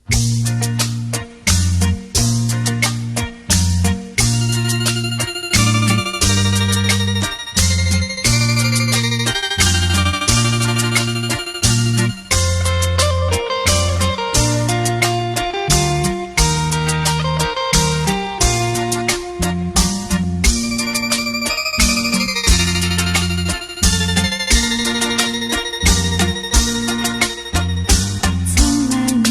从来没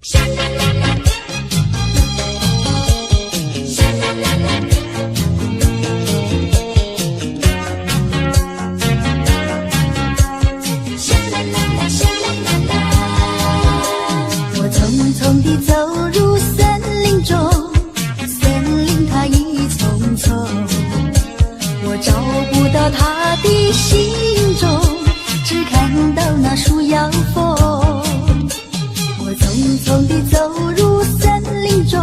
我匆匆地走入森林中，森林它一丛丛，我找不到它的行踪，只看到那树摇风。我匆匆地走入森林中，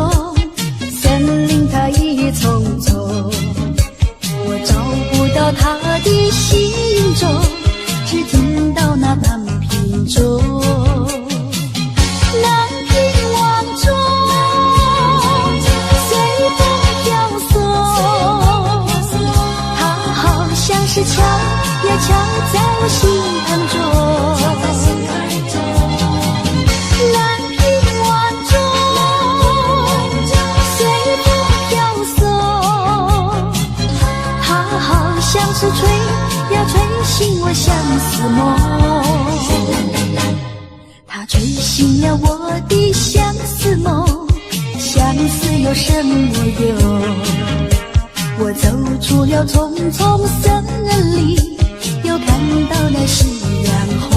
森林它一丛丛，我找不到它的行踪，只听到那南屏钟。南屏晚钟随风飘送，它好像是敲呀敲在我心坎中。南屏晚钟随风飘送，它好像是吹呀吹醒我相思梦。它吹醒了我的相思梦，相思有什么用？我走出了丛丛森林，又看到了夕阳红。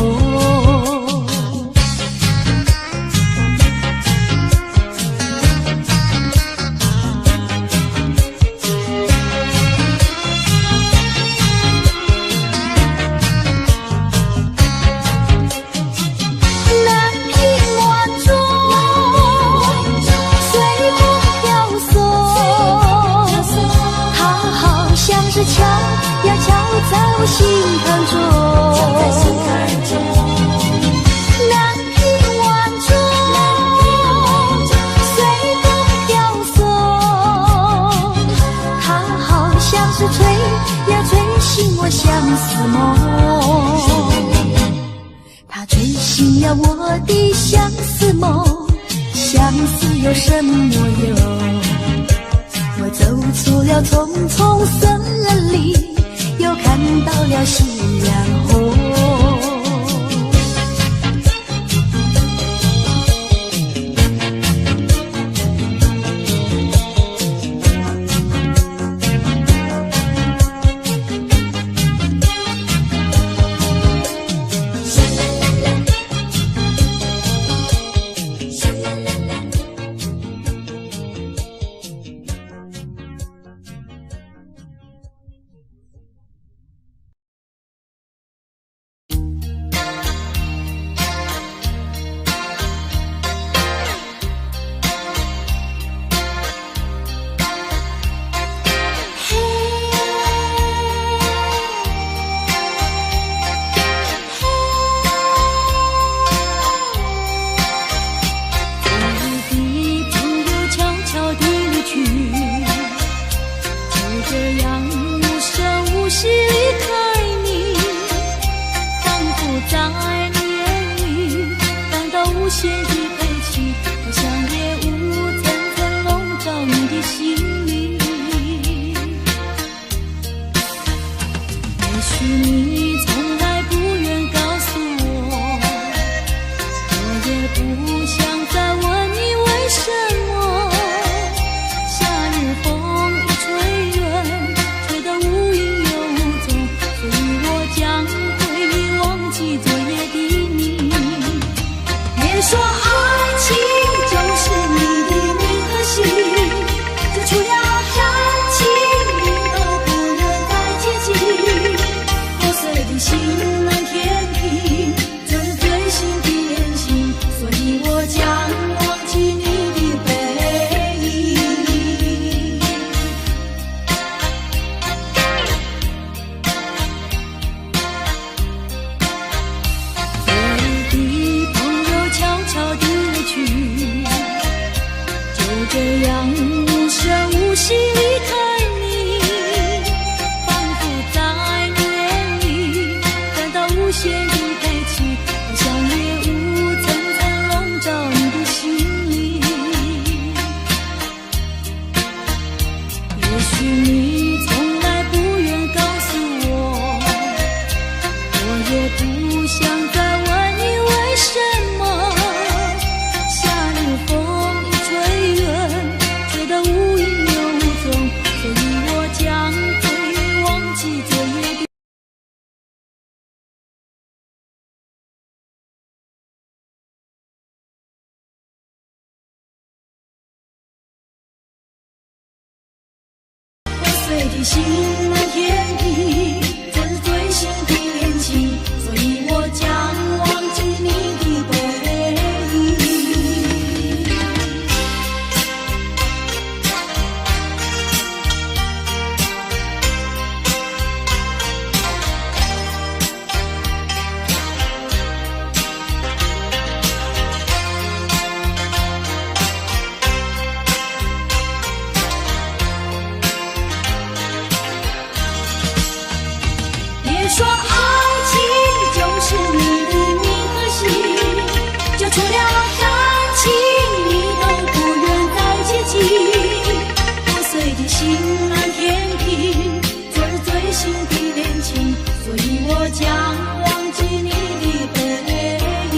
是敲呀敲在我心坎中，南屏晚钟随风飘送，它好像是吹呀吹醒我相思梦。它吹醒了我的相思梦，相思有什么用？我走出了丛丛森林，又看到了夕阳红。碎的心满天地，这是最新的恋情，所以我将忘记你的背影。说爱情就是你的名和姓，就除了感情你都不愿再接近。破碎的心满天地，这是最新的恋情，所以我将忘记你的背影。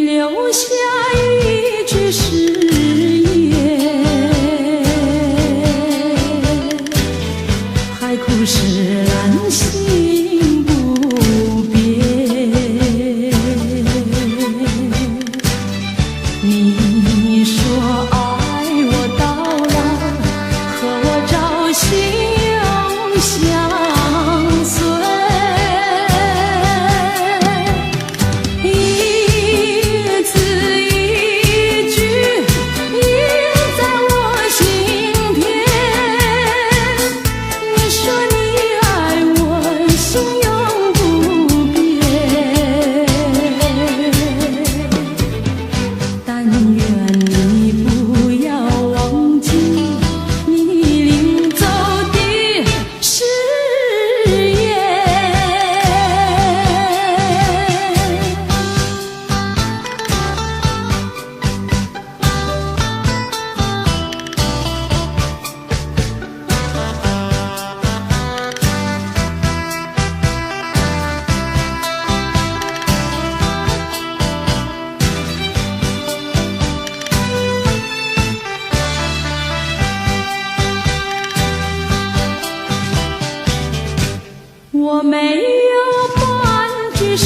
留下一句誓言，海枯石烂心不变。你说爱我到老，和我朝夕永相随。我没有半句誓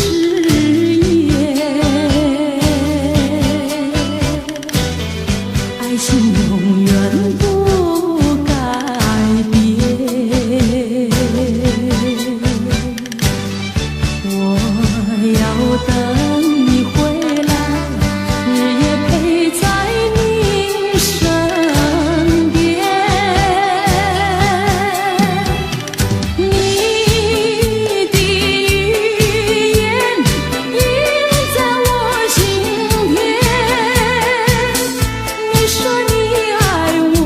言，爱情永远不改变。我要等你回来，日夜陪在你身边。说你爱我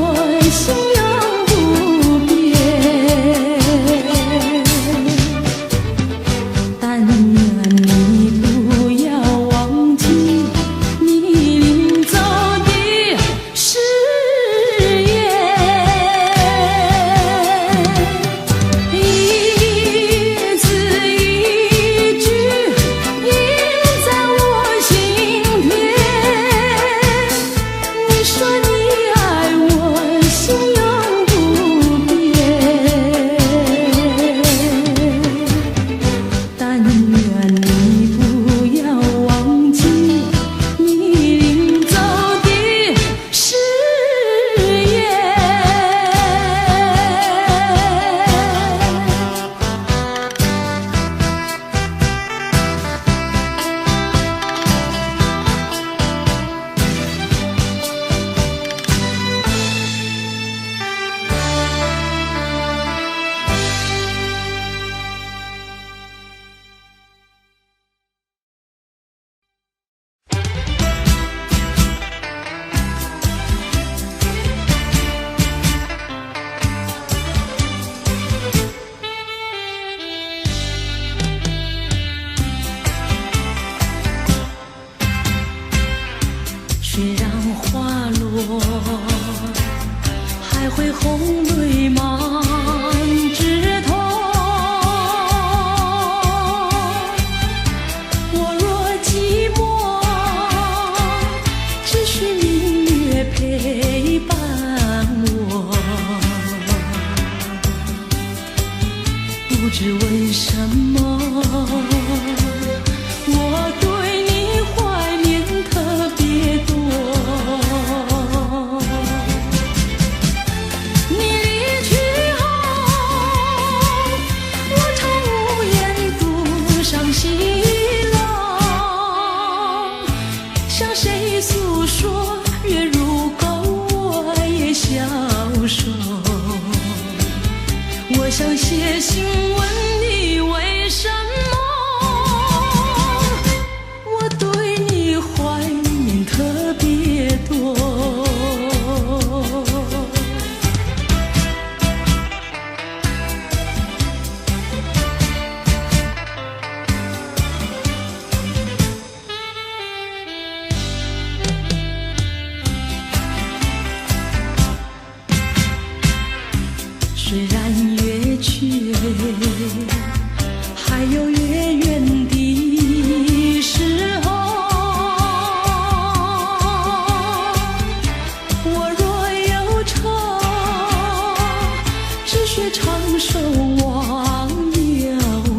会红泪满枝头。我若寂寞，只需明月陪伴我。不知为什么，我对你怀念特别多。你离去后，我常无言独上西楼，向谁诉说？月如钩，我也消瘦。我想写信问你为什么，我对你怀念特别多。虽然月缺，还有月圆的时候。我若忧愁，只需唱首忘忧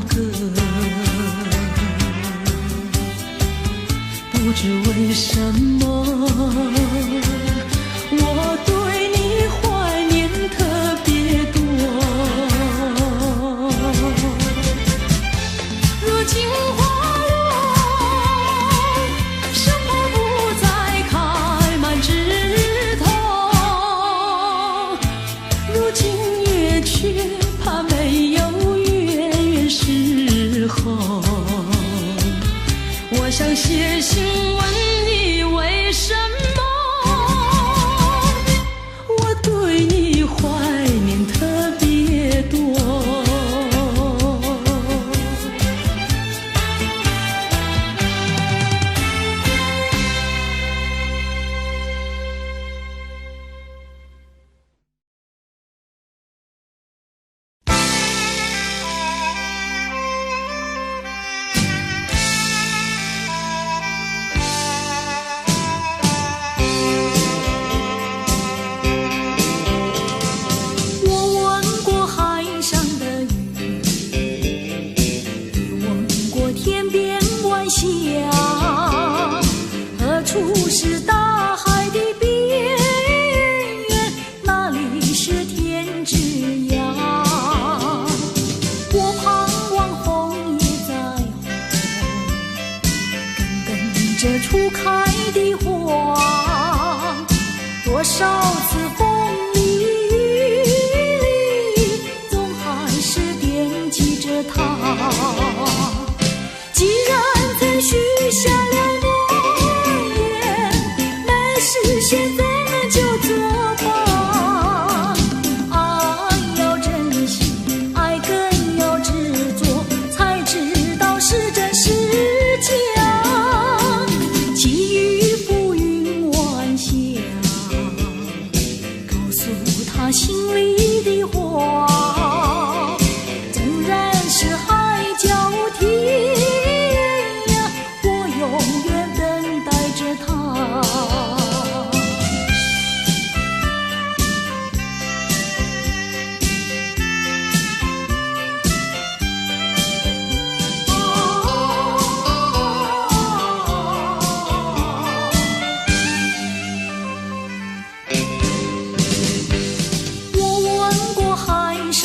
歌。不知为什么，我对你怀念特别多。如今花落，生活不再开满枝头。如今月缺，怕没有月圆时候。我想写信问你为什么，我对你怀念特别多。何处是大海的边缘？哪里是天之涯？我盼望枫叶在红，跟着初开的花。多少次风里雨里，总还是惦记着他。既然曾许下了诺言，没实现怎么就作罢？爱要珍惜，爱更要执着，才知道是真是假。寄予浮云晚霞，告诉他心里的话。纵然是海角天涯，我永远等待着他。我问过海上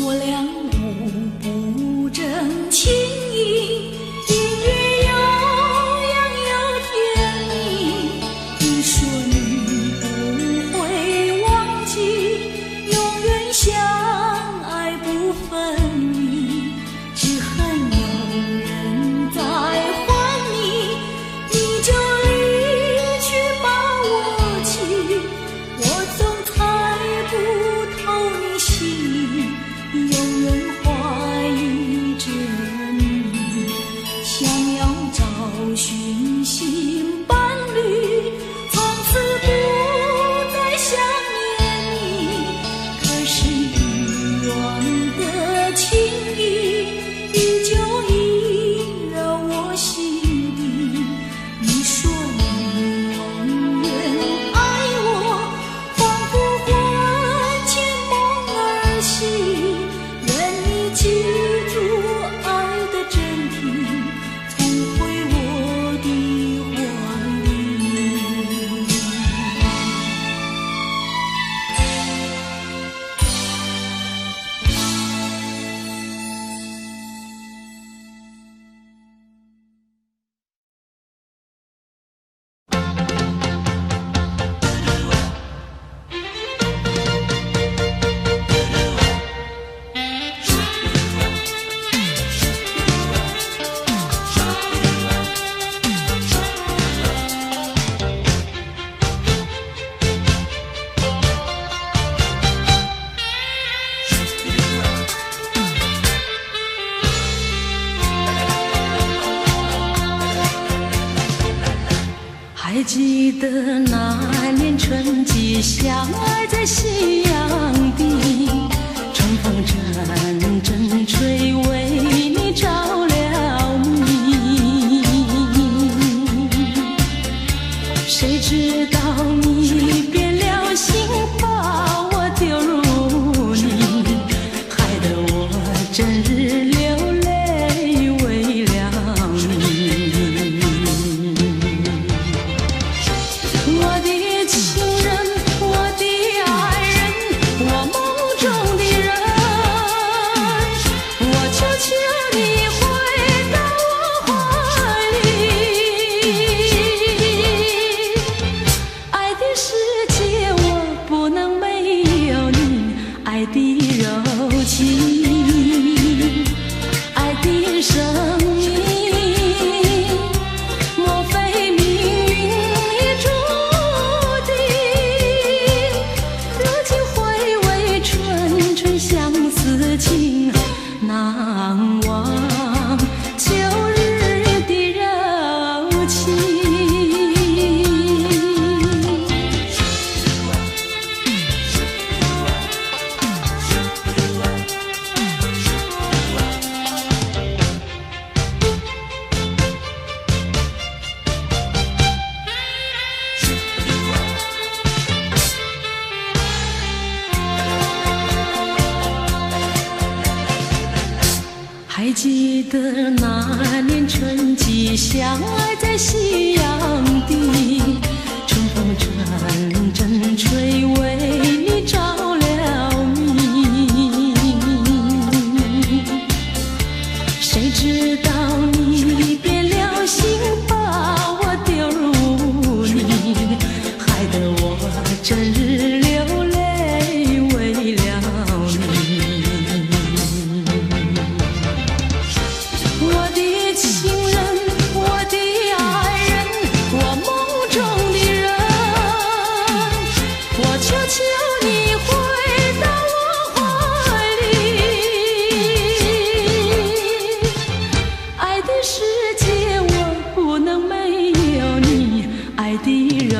我俩互不真情意，音乐悠扬又甜蜜。你说你不会忘记，永远相爱不分离，只恨有人在还你，你就离去把我弃，我总猜不透你心，永远怀疑着你，想要找寻新伴侣，从此不再想念你，可是遗忘的情谊依旧萦绕我心底。你说你永远爱我，仿佛魂牵梦儿系，愿你记住爱的真谛，重回我的怀里。还记得那年春季，相爱在夕阳底，春风阵阵吹，为你着了迷。谁知道你变了心，把我丢入泥，害得我整日流泪为了你。我的情人，我的爱人，我梦中的人，我求求你回到我怀里。爱的世界我不能没有你，爱的柔情，爱的生命。莫非命运已注定，如今回味纯纯相思情，难忘旧日的柔情。还记得那年春季，相爱在夕阳底，春风阵阵吹，为你着了迷。谁知道你变了心，把我丢入泥，害得我整日流泪为了你。我的情人，我的爱人，我梦中的人，我求求你回到我怀里。爱的世界我不能没有你，爱的柔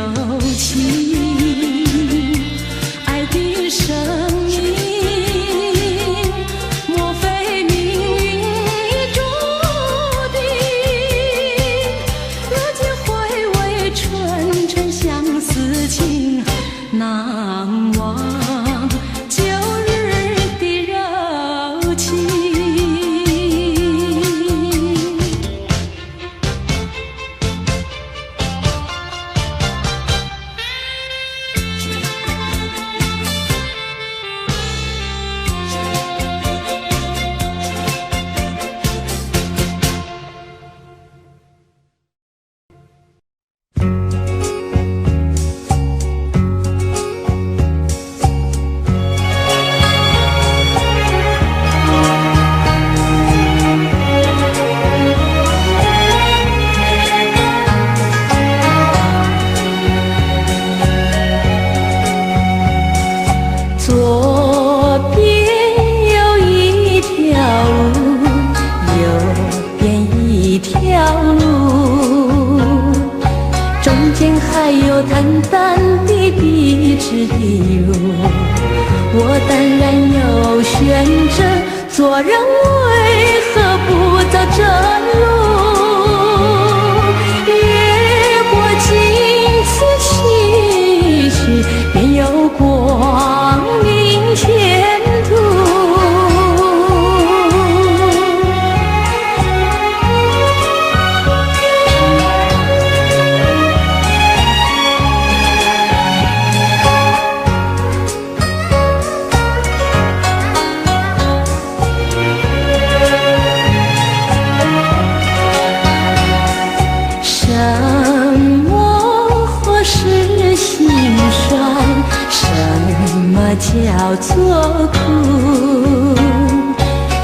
情，爱的生命。莫非命运已注定，如今回味纯纯相思情，难忘旧日的柔情。淡淡的笔直的路，我当然有选择。做人为何不走正路？越过荆棘崎岖，便有光明前途。叫做苦，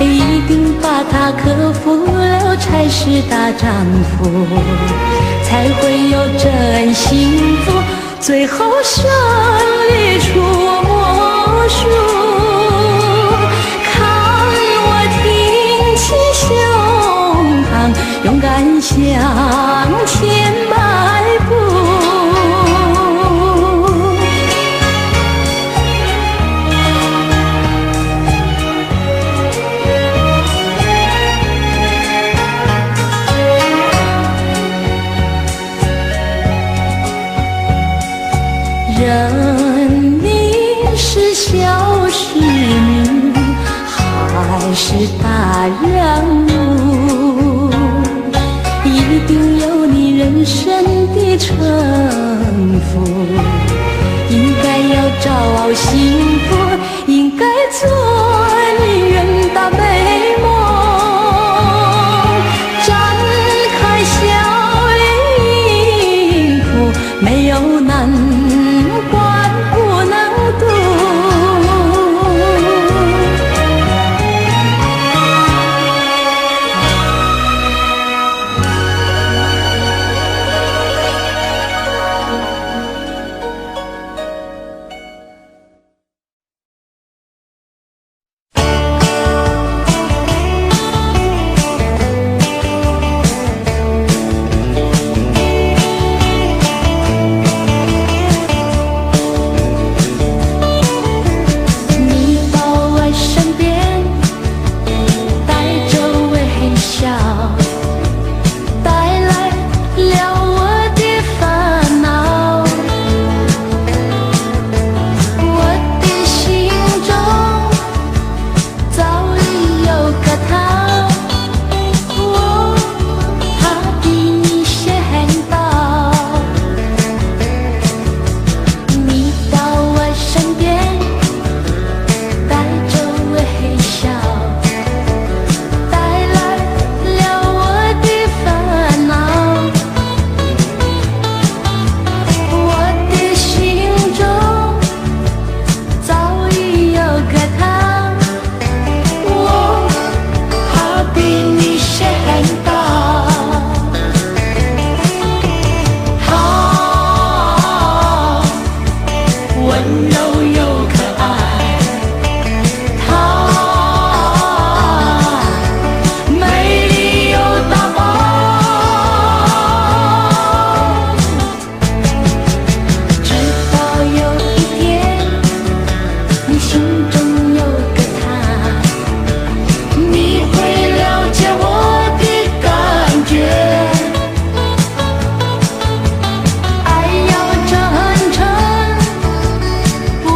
一定把它克服了才是大丈夫，才会有真幸福，最后胜利出魔术。看我挺起胸膛，勇敢向前迈步。人民是小市民，还是大人物？一定有你人生的城府，应该要找幸福，应该做你远大美梦。展开笑脸迎赴，没有难关不能渡。不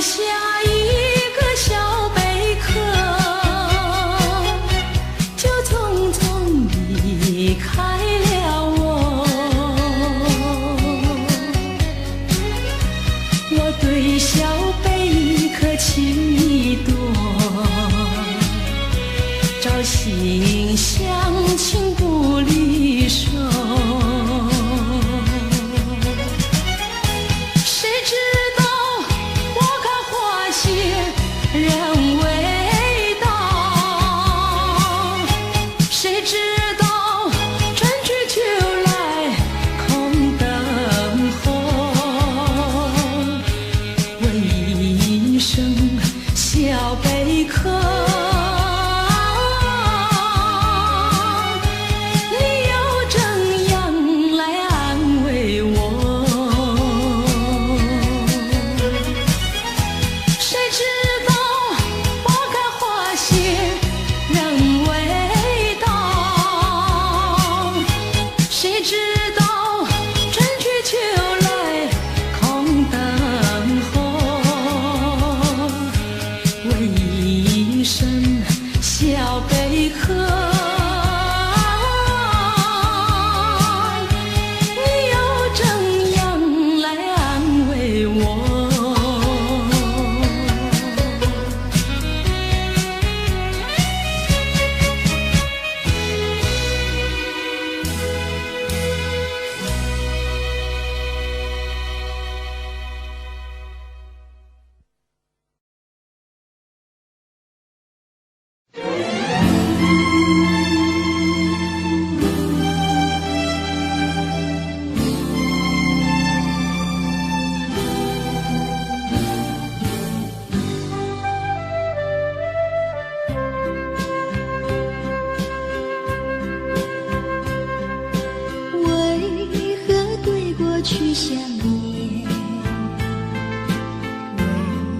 下一个小贝壳，就匆匆离开了我。我对小贝壳情意多，朝夕相亲不离手。去想念，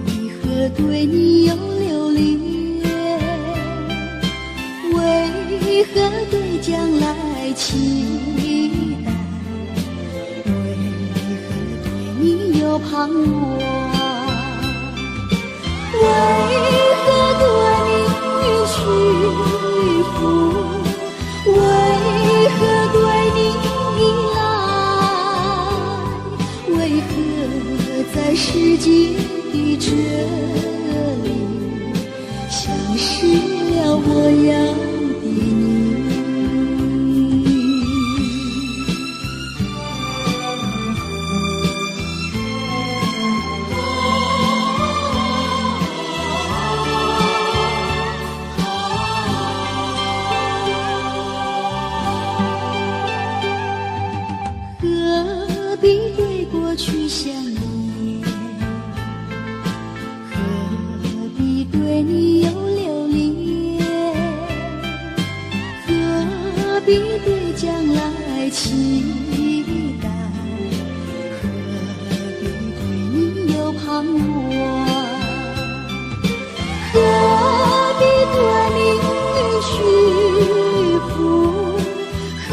为何对你有留恋？为何对将来期待？为何对你有盼望？为何对你屈服？为何对你依赖？为何在世界的这里，消失了我要的你？何必对过去想念？何必对你有留恋？何必对将来期待？何必对你有盼望？何必对你屈服？何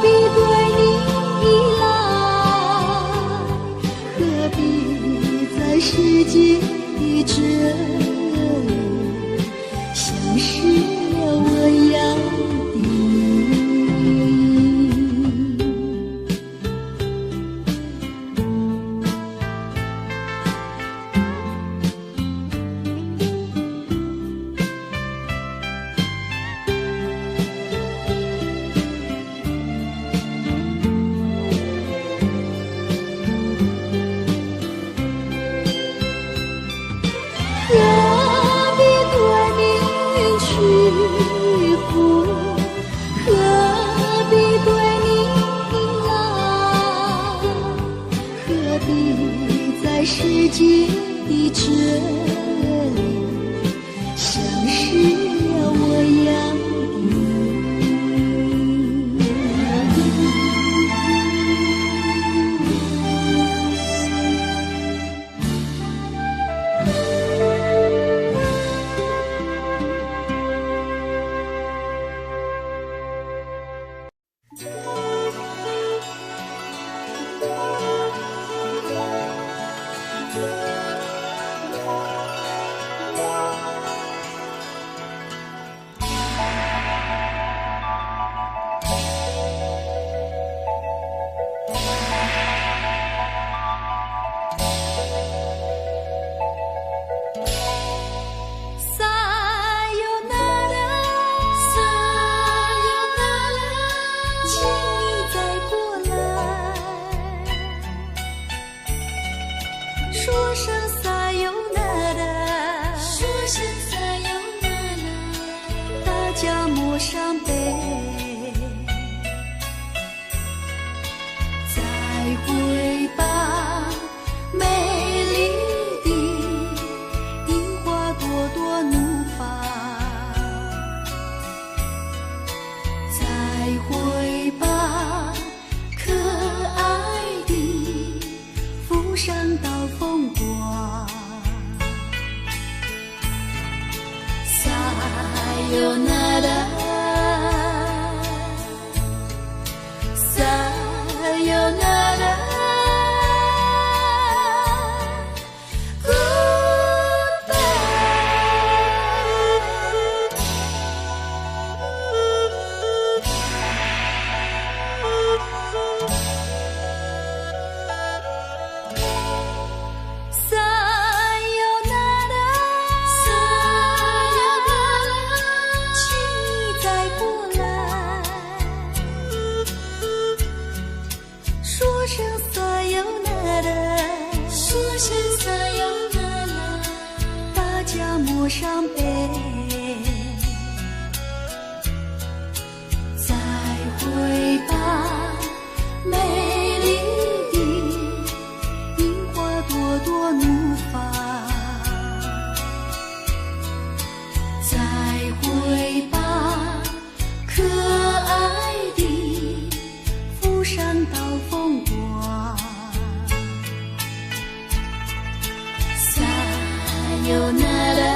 必对你依赖？何必在世界的这里，消失了我要的你？何必对你屈服？何必对你依赖？何必在世界的这里，消失了我要的你？伤悲，再会吧，美丽的樱花朵朵怒放，再会吧，可爱的扶上刀风光，撒由那拉。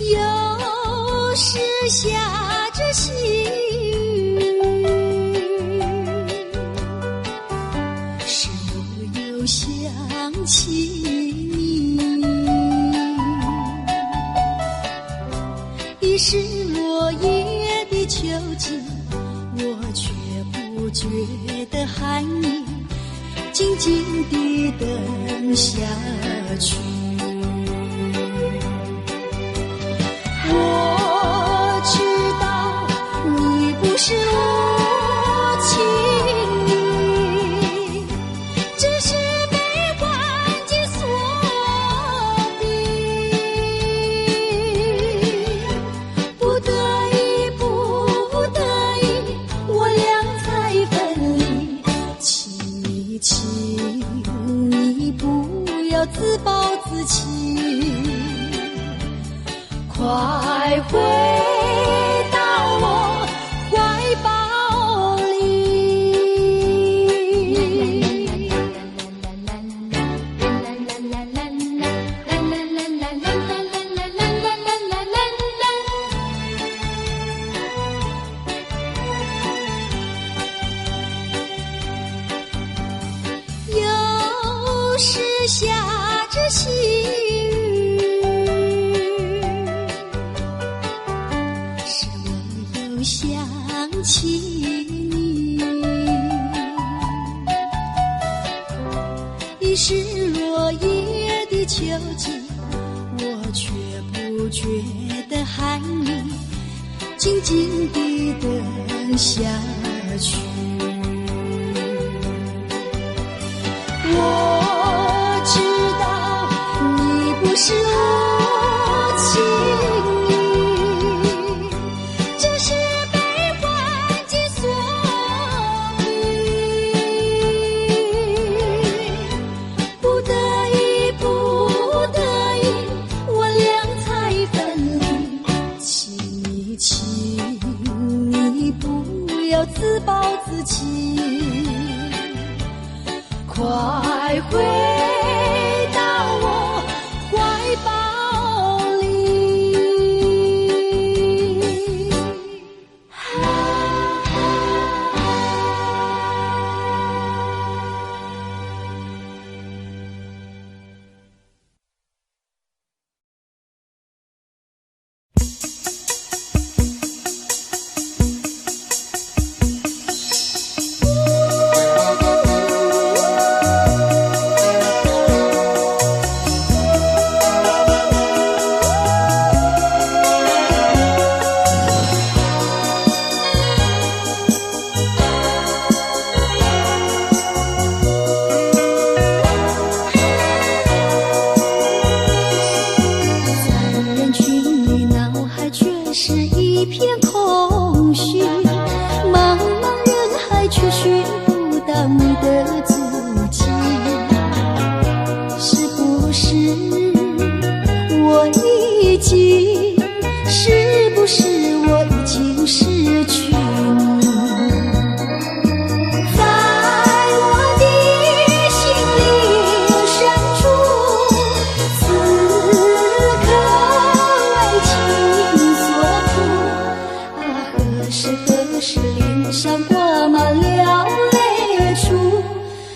有时下着细雨，是我又想起你，已是落叶的秋季，我却不觉得寒意，静静地等下去。我知道你不是无情意，只是被环境所逼，不得已，不得已，我俩才分离。请你不要自暴自弃，快回到我怀抱里。有时下着细想起你，已是落叶的秋季，我却不觉得寒意，静静地等下去。我知道你不是无情意，只是被环境所逼，不得已，不得已，我俩才分离。请你不要自暴自弃，快回到我怀抱里。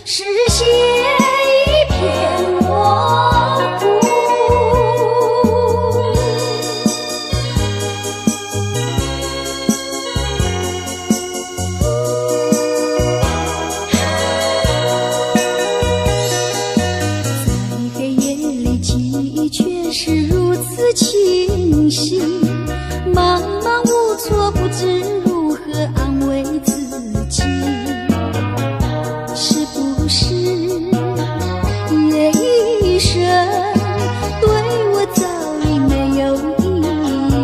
视线一片模糊。在黑夜里，记忆却是如此清晰，茫茫无措，不知如何安慰自己。是不是夜一生对我早已没有意义？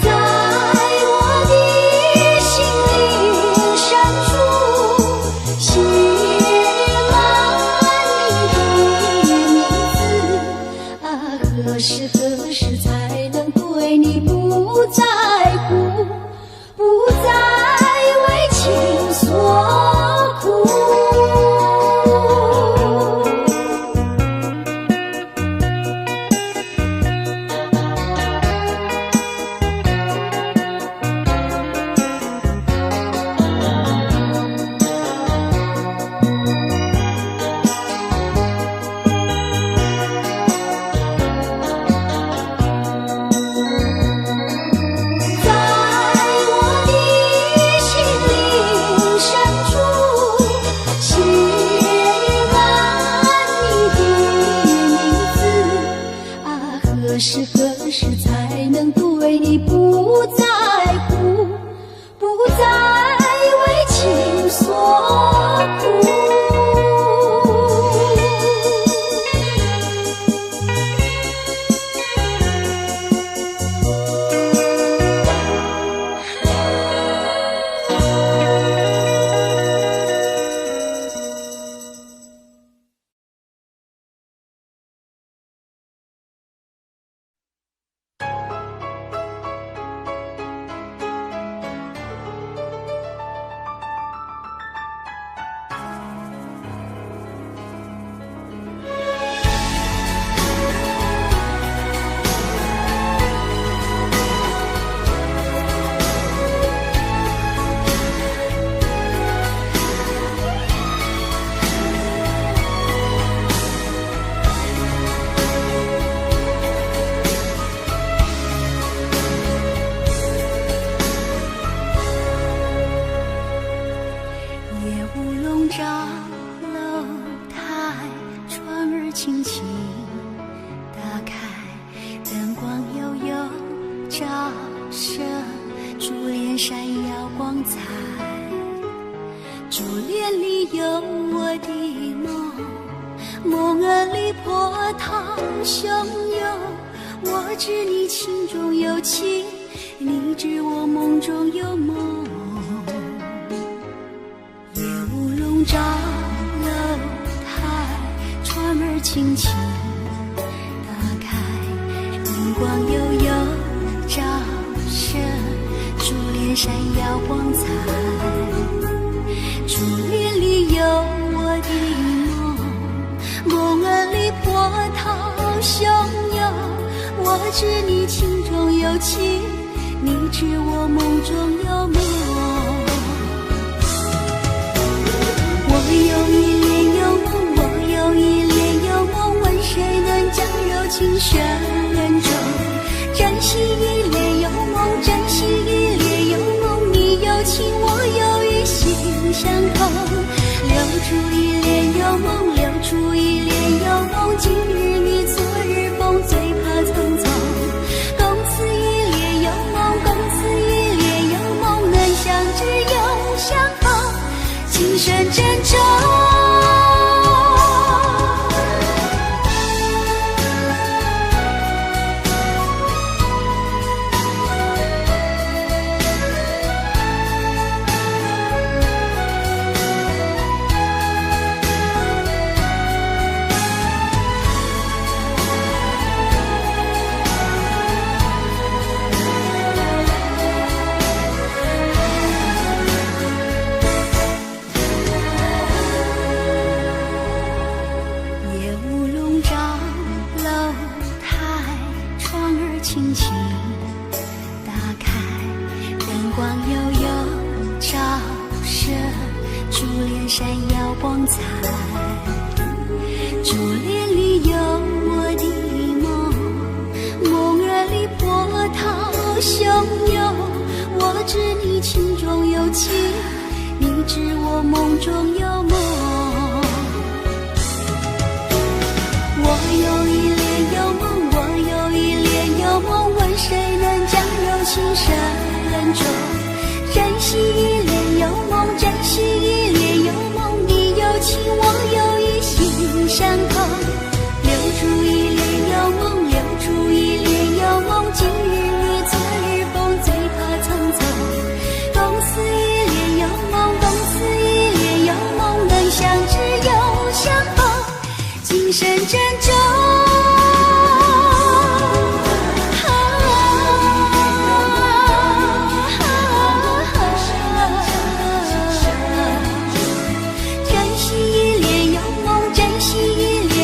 在我的心灵深处，写满你的名字啊，何时何时才能对你不在乎，不再为情所苦？何时何时才能对你不在乎，不再为情所苦？照楼台，窗儿轻轻打开，灯光悠悠照射珠帘闪耀光彩。珠帘里有我的梦，梦儿里波涛汹涌。我知你情中有情，你知我梦中有梦。照楼台，窗儿轻轻打开，灯光悠悠照射珠帘闪耀光彩。珠帘里有我的梦，梦儿里波涛汹涌。我知你情中有情，你知我梦中有梦。我有一帘幽梦，我有一帘幽梦，问谁能将柔情深重？珍惜一帘幽梦，珍惜一帘幽梦，你有情我有意，心相通。留住一帘幽梦，留住一帘幽梦，今日你昨日风，最怕匆匆。共此一帘幽梦，共此一帘幽梦，能相知又相逢，情深珍重。闪耀光彩。珠帘里有我的梦，梦儿里波涛汹涌。我知你情中有情，你知我梦中有梦。我有一帘幽梦，我有一帘幽梦，问谁能将柔情深重？珍惜一帘幽梦，珍惜一帘幽梦，你有情我有意，心相通。留住一帘幽梦，留住一帘幽梦，今日你，昨日风，最怕匆匆。共此一帘幽梦，共此一帘幽梦，能相知又相逢，今生珍重。珍惜一帘幽梦，珍惜一帘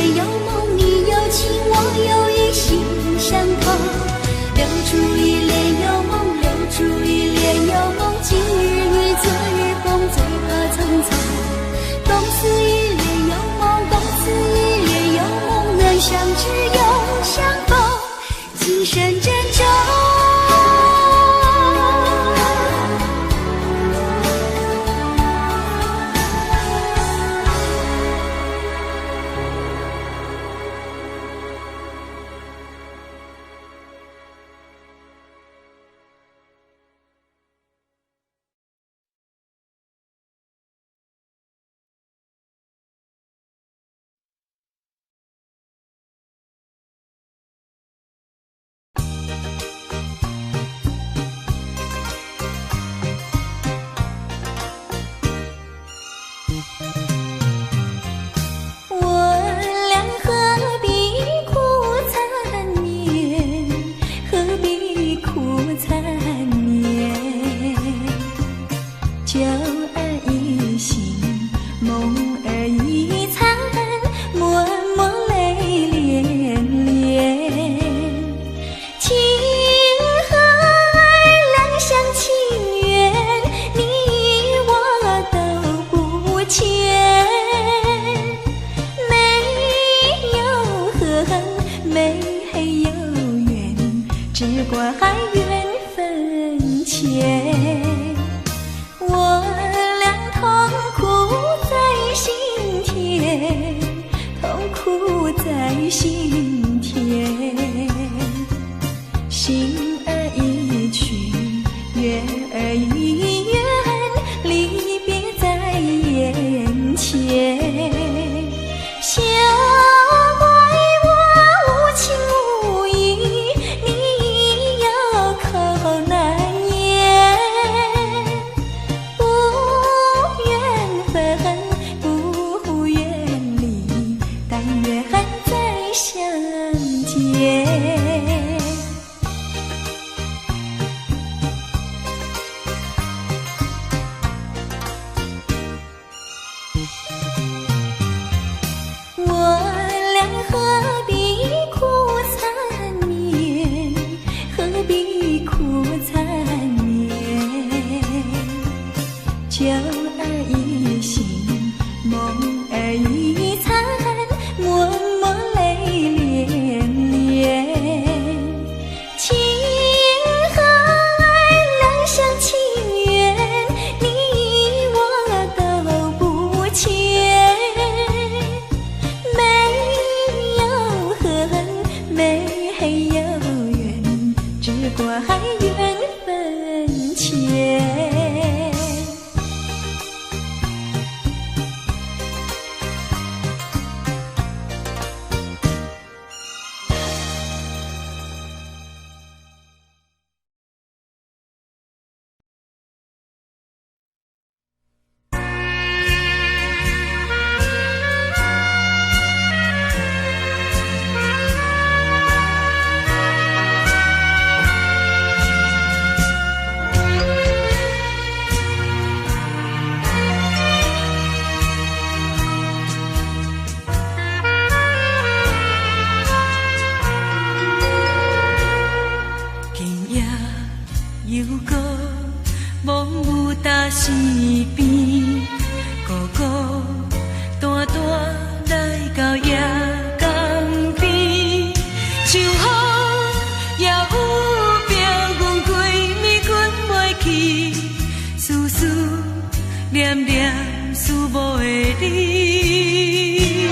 念念思慕的你，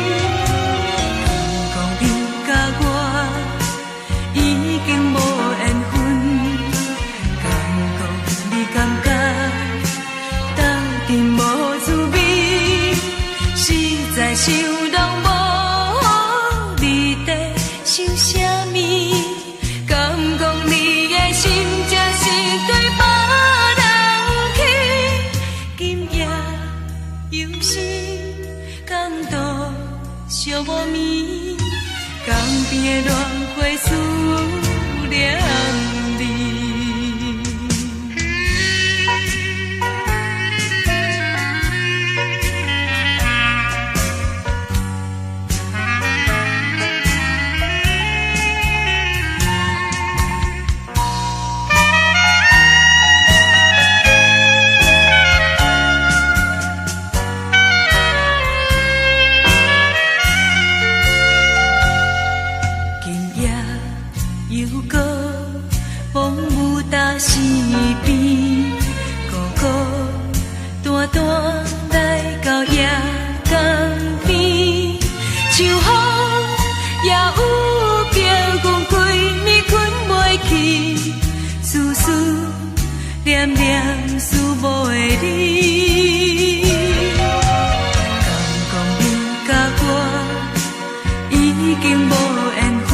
讲你甲我已经无缘分，敢讲你感觉斗阵无滋味，实在想拢无你在想啥物，敢讲你的心才是对别人去，今夜又是港岛寂无眠，江边的乱花思念你。西边，孤孤单单来到夜港边，像风也有叫阮规暝困袂去，思思念念思慕的你，敢讲你甲我已经无缘分，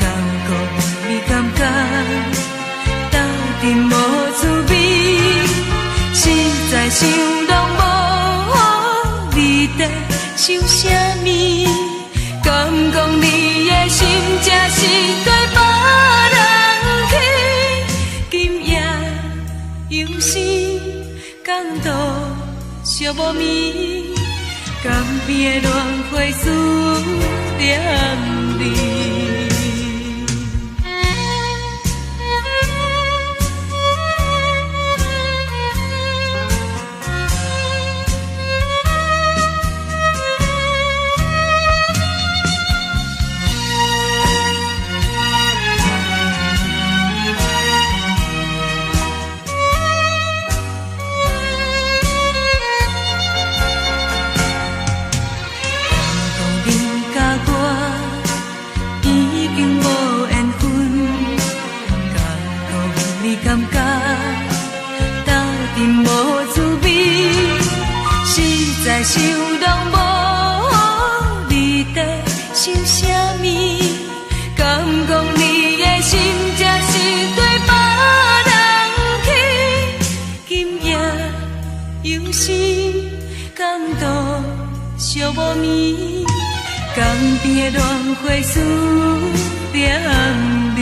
敢讲你感觉无滋味，实在想拢无你在想啥物，敢讲你的心才是对别人去，今夜又是港岛寂无眠，江边的乱花思念你。感觉斗阵无滋味，实在想拢无你在想啥物，敢讲你的心才是对别人去，今夜又是港岛寂无眠，江边的乱花思念你。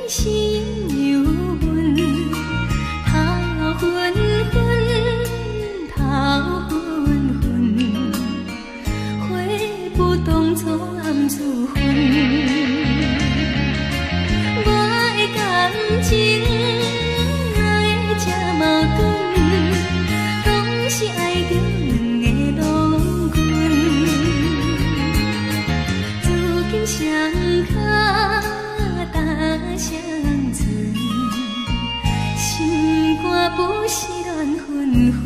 心有阮，头昏昏，头昏昏，花不当初暗自分。我的感情哪会这矛盾？总是爱着两个郎君，如今双脚踏双船，心肝不是乱纷纷。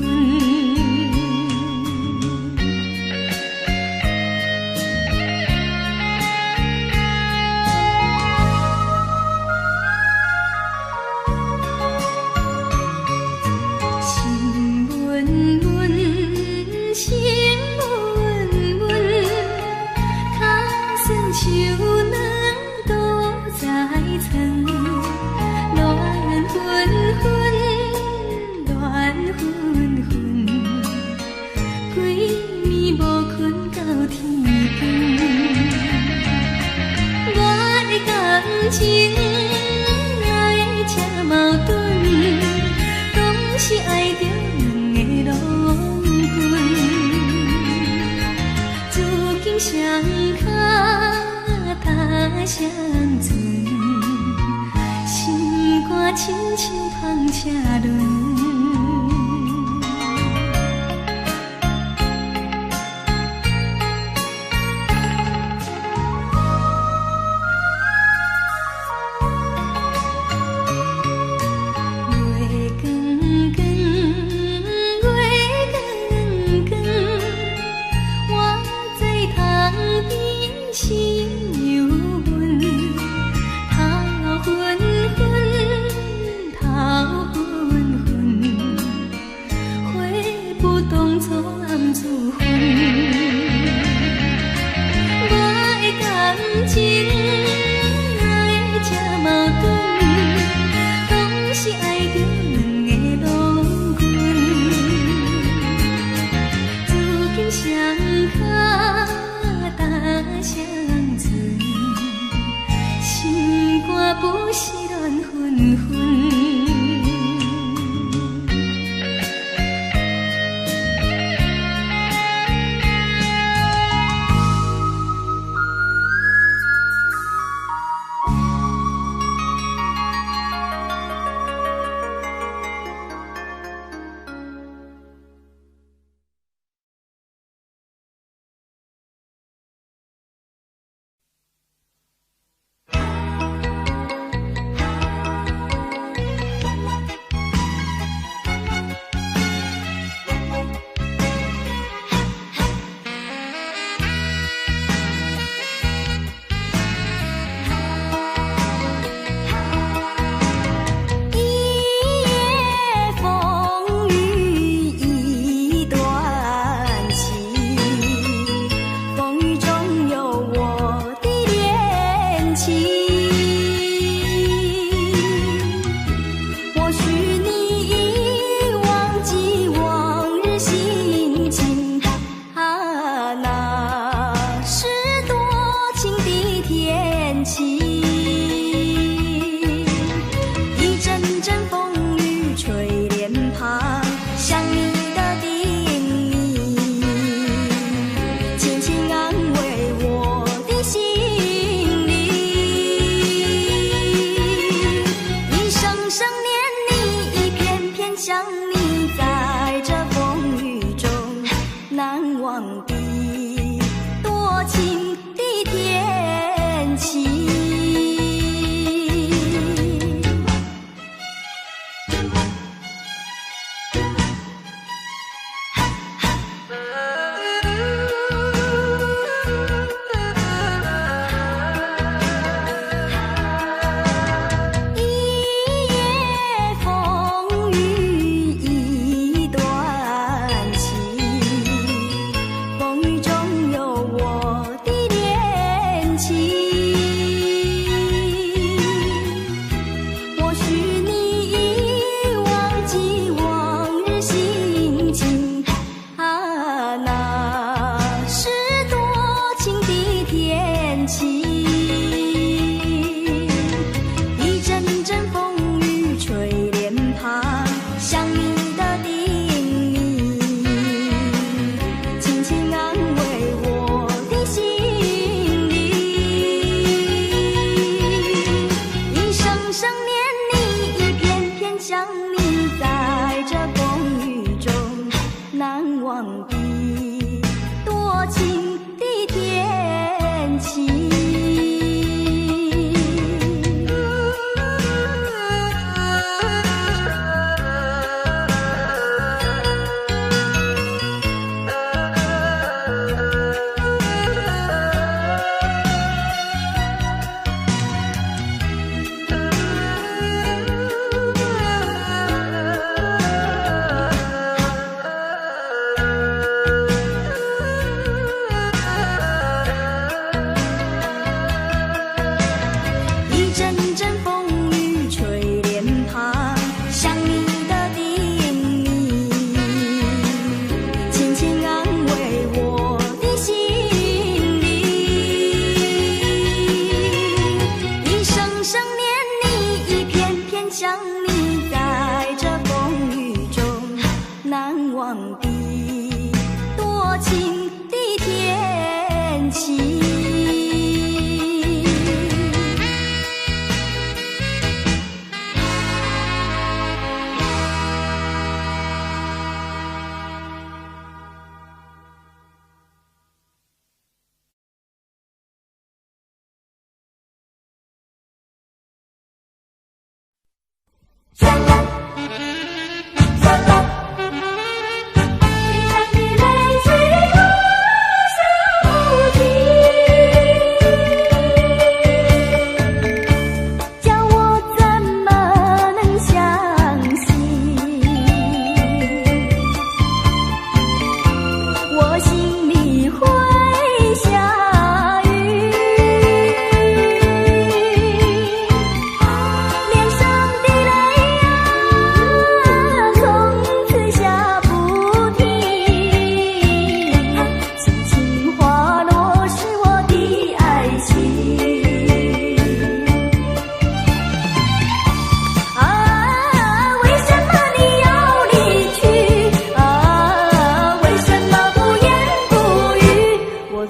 情哪会这矛盾？总是爱着两个郎君，如今双脚踏双船，心肝亲像风车轮。不是乱纷纷。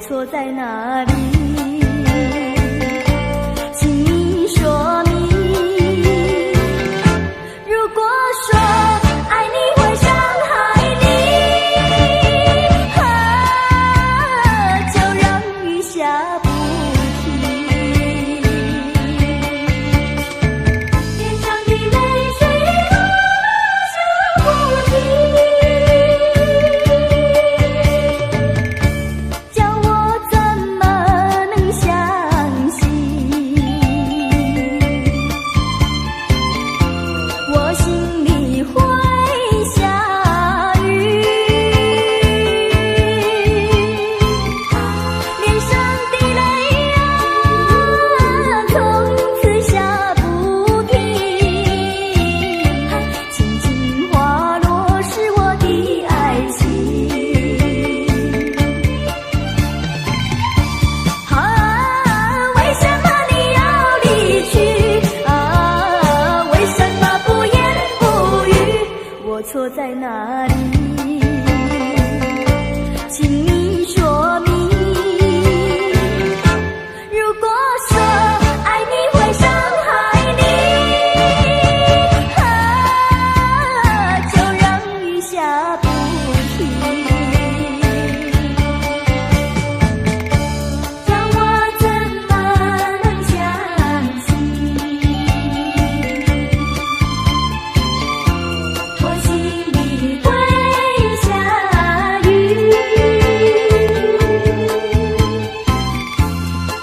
错在哪里？请你说明。如果说爱你会伤害你，就让雨下不停，叫我怎么能相信？我心里会下雨，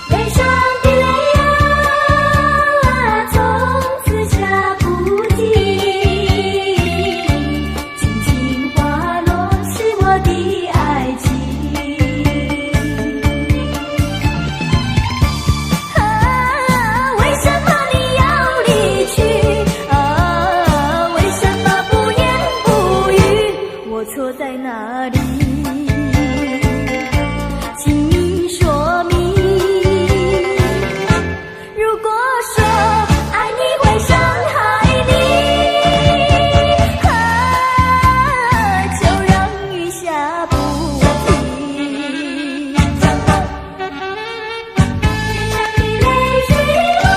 脸上的泪啊，从此下不尽，轻轻滑落是我的爱情。为什么你要离去？为什么不言不语？我错在哪里？请你说明。如果说爱你会伤害你，就让雨下不停，脸上的泪水落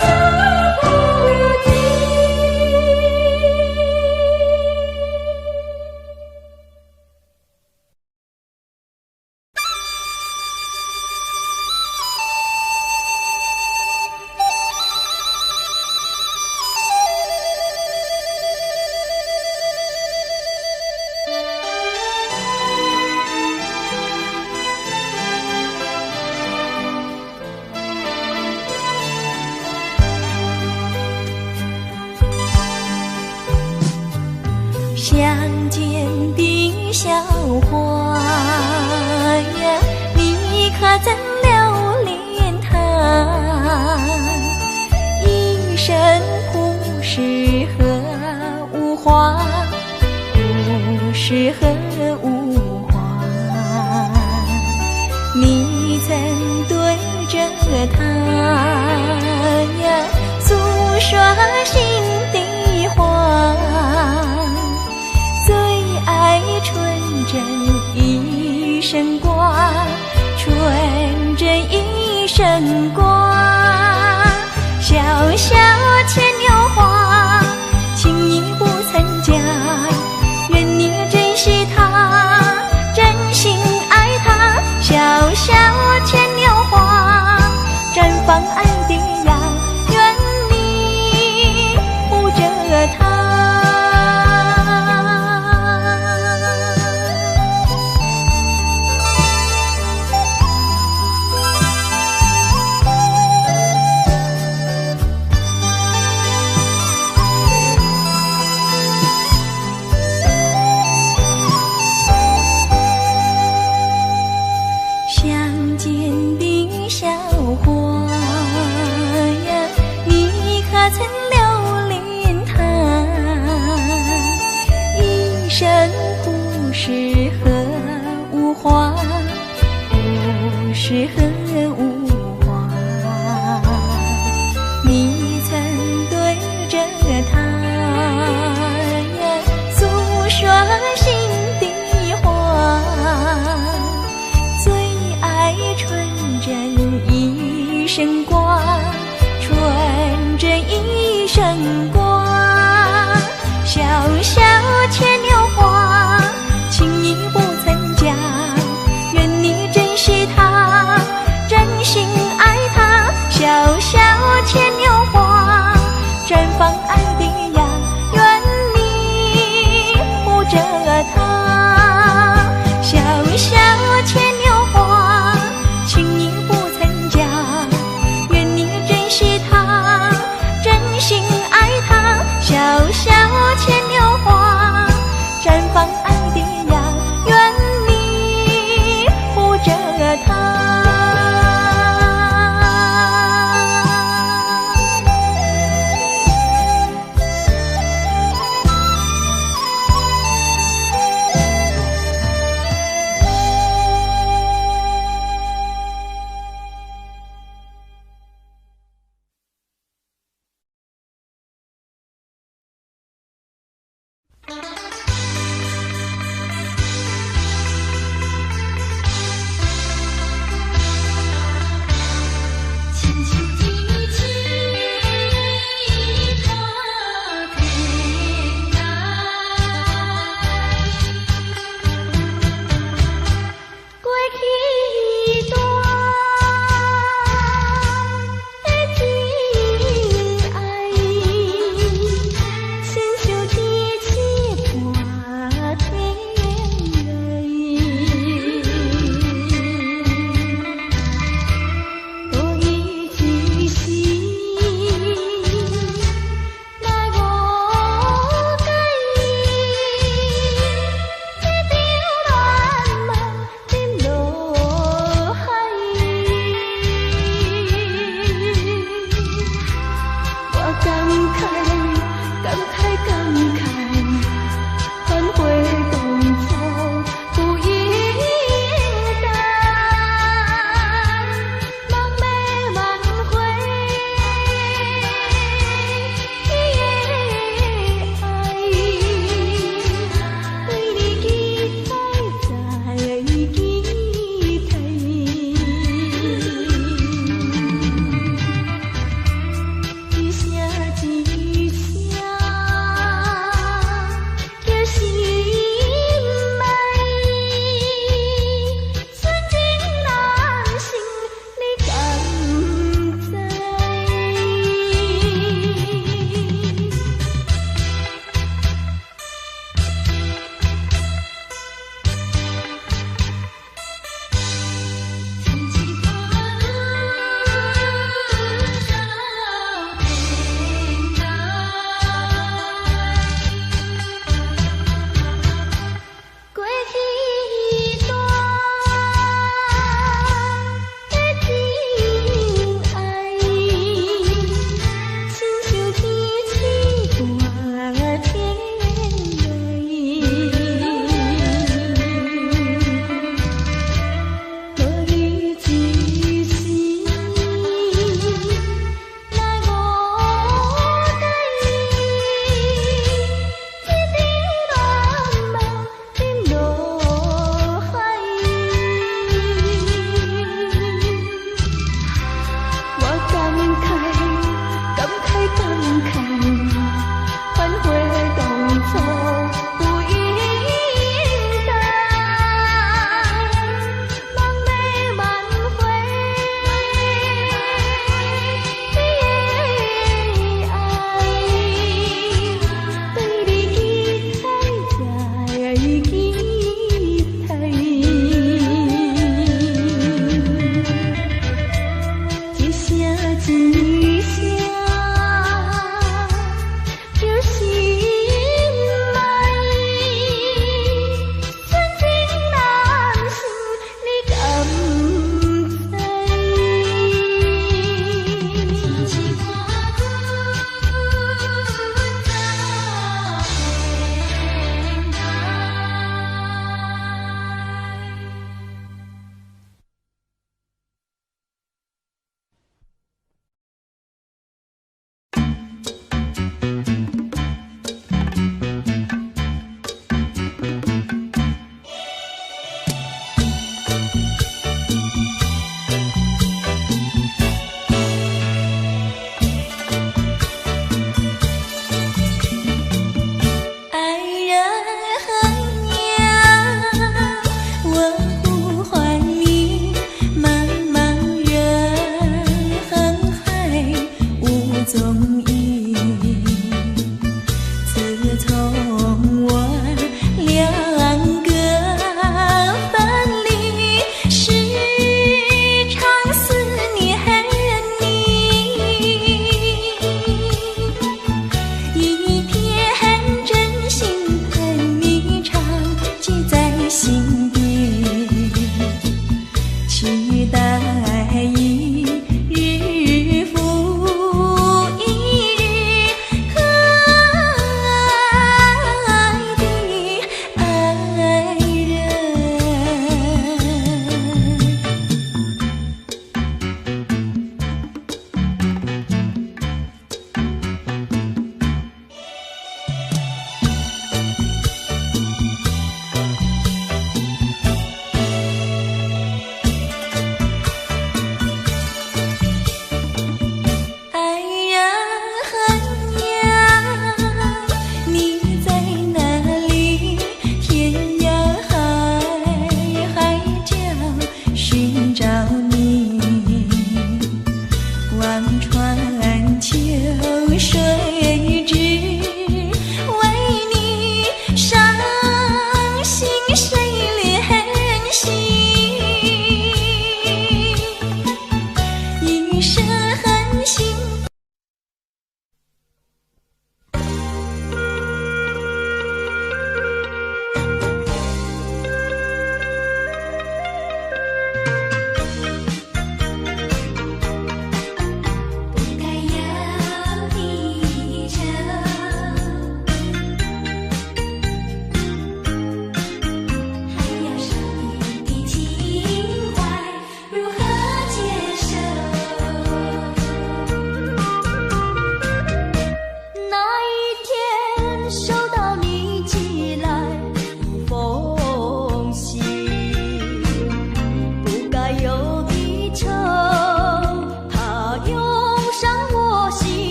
下不停。乡间的小花呀，你可曾留恋它？一生不适合无花，不适合无花。你曾对着它呀诉说心底话，最爱纯真一生挂，纯真一生挂。小小牵牛花，情你不曾假，愿你珍惜它，真心爱它。小小牵牛花，绽放爱的呀，愿你不是很无话。你曾对着他诉说心底话，最爱纯真一生挂，纯真一生挂。小小牵牛花，情意不曾假，愿你珍惜它，真心爱它。小小牵牛花，绽放爱的芽，愿你护着它。小小牵牛花，情意不曾假，愿你珍惜它，真心爱踪影。